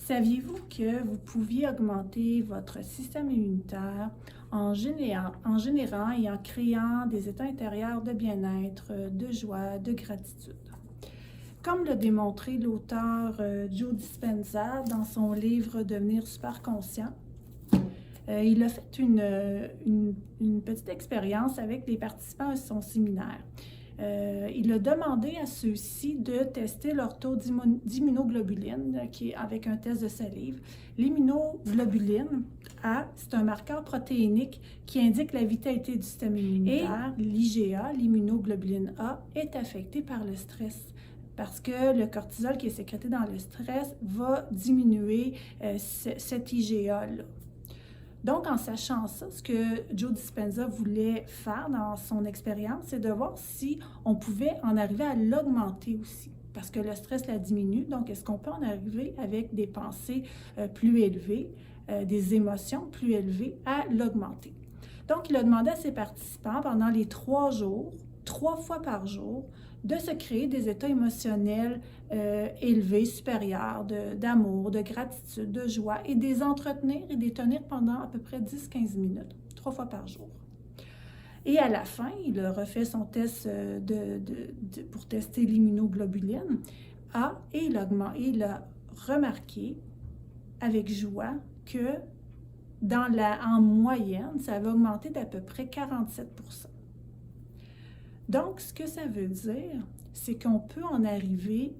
Saviez-vous que vous pouviez augmenter votre système immunitaire en générant et en créant des états intérieurs de bien-être, de joie, de gratitude? Comme l'a démontré l'auteur Joe Dispenza dans son livre Devenir super conscient, il a fait une petite expérience avec les participants à son séminaire. Il a demandé à ceux-ci de tester leur taux d'immunoglobuline avec un test de salive. L'immunoglobuline A, c'est un marqueur protéinique qui indique la vitalité du système immunitaire. Et l'IgA, l'immunoglobuline A, est affectée par le stress, parce que le cortisol qui est sécrété dans le stress va diminuer cet IgA-là. Donc, en sachant ça, ce que Joe Dispenza voulait faire dans son expérience, c'est de voir si on pouvait en arriver à l'augmenter aussi, parce que le stress la diminue. Donc, est-ce qu'on peut en arriver avec des pensées plus élevées, des émotions plus élevées, à l'augmenter? Donc, il a demandé à ses participants pendant les 3 jours, 3 fois par jour, de se créer des états émotionnels élevés, supérieurs, d'amour, de gratitude, de joie, et de les entretenir et de les tenir pendant à peu près 10-15 minutes, 3 fois par jour. Et à la fin, il a refait son test pour tester l'immunoglobuline A, et il a remarqué avec joie que en moyenne, ça avait augmenté d'à peu près 47%. Donc, ce que ça veut dire, c'est qu'on peut en arriver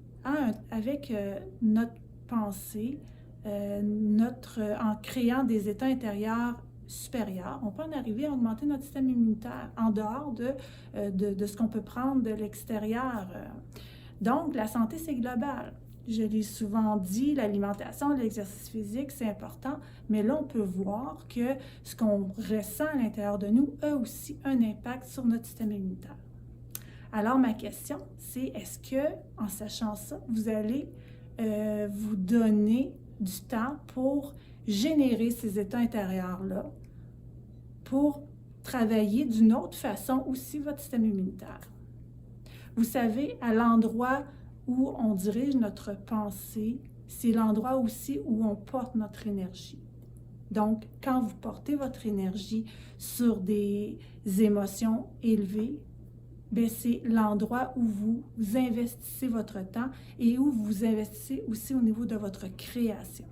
avec notre pensée, en créant des états intérieurs supérieurs, on peut en arriver à augmenter notre système immunitaire en dehors de ce qu'on peut prendre de l'extérieur. Donc, la santé, c'est global. Je l'ai souvent dit, l'alimentation, l'exercice physique, c'est important, mais là, on peut voir que ce qu'on ressent à l'intérieur de nous a aussi un impact sur notre système immunitaire. Alors, ma question, c'est est-ce que, en sachant ça, vous allez vous donner du temps pour générer ces états intérieurs-là, pour travailler d'une autre façon aussi votre système immunitaire? Vous savez, à l'endroit où on dirige notre pensée, c'est l'endroit aussi où on porte notre énergie. Donc, quand vous portez votre énergie sur des émotions élevées, c'est l'endroit où vous investissez votre temps et où vous investissez aussi au niveau de votre création.